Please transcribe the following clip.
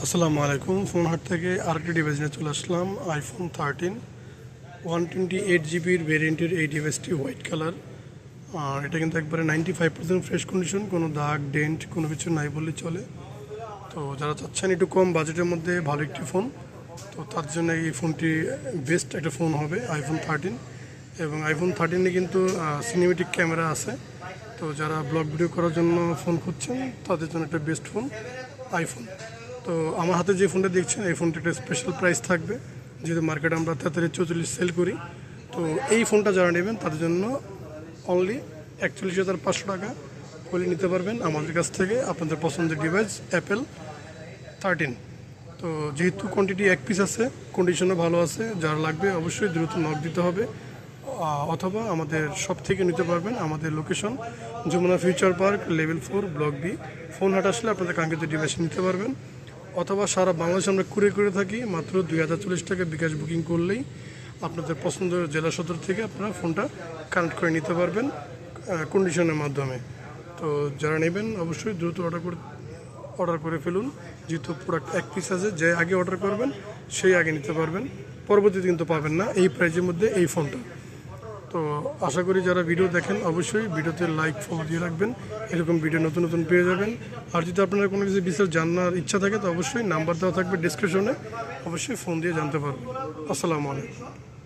আসসালামু আলাইকুম। ফোন হাট থেকে আরেকটি ডিভাইস নিয়ে চলে আসলাম, আইফোন 13 128 জিবির ভেরিয়েন্টের এই ডিভাইসটি হোয়াইট কালার। আর এটা কিন্তু একবারে 95% ফ্রেশ কন্ডিশন, কোনো দাগ ডেন্ট কোনো কিছু নাই বললেই চলে। তো যারা চাচ্ছেন একটু কম বাজেটের মধ্যে ভালো একটি ফোন, তো তার জন্য এই ফোনটি বেস্ট একটা ফোন হবে আইফোন 13। এবং আইফোন 13-এ কিন্তু সিনেমেটিক ক্যামেরা আছে। তো যারা ব্লগ ভিডিও করার জন্য ফোন খুঁজছেন তাদের জন্য একটা বেস্ট ফোন আইফোন। তো আমার হাতে যে ফোনটা দেখছেন এই ফোনটা একটা স্পেশাল প্রাইস থাকবে, যেহেতু মার্কেটে আমরা 43-44 সেল করি। তো এই ফোনটা যারা নেবেন তাদের জন্য অনলি 41,500 টাকা হলে নিতে পারবেন আমাদের কাছ থেকে আপনাদের পছন্দের ডিভাইস অ্যাপেল 13। তো যেহেতু কোয়ান্টিটি এক পিস আছে, কন্ডিশনও ভালো আছে, যারা লাগবে অবশ্যই দ্রুত নক দিতে হবে, অথবা আমাদের শপ থেকে নিতে পারবেন। আমাদের location Jamuna future park, level 4, block B. Phone হাট আসলে আপনাদের কাঙ্ক্ষিত ডিভাইস নিতে পারবেন। অথবা সারা বাংলাদেশে আমরা কুরিয়ার করে থাকি, মাত্র 2040 টাকা বিকাশ বুকিং করলেই আপনাদের পছন্দের জেলা সদর থেকে আপনারা ফোনটা কানেক্ট করে নিতে পারবেন কন্ডিশনের মাধ্যমে। তো যারা নেবেন অবশ্যই দ্রুত অর্ডার করে ফেলুন, যেহেতু প্রোডাক্ট এক পিস আছে, যে আগে অর্ডার করবেন সেই আগে নিতে পারবেন, পরবর্তীতে কিন্তু পাবেন না এই প্রাইজের মধ্যে এই ফোনটা। তো আশা করি যারা ভিডিও দেখেন অবশ্যই ভিডিওতে লাইক ফলো দিয়ে রাখবেন, এরকম ভিডিও নতুন নতুন পেয়ে যাবেন। আর যদি আপনারা কোনো কিছু বিস্তারিত জানার ইচ্ছা থাকে তো অবশ্যই নাম্বার দেওয়া থাকবে ডিসক্রিপশনে, অবশ্যই ফোন দিয়ে জানতে পারবেন। আসসালামু আলাইকুম।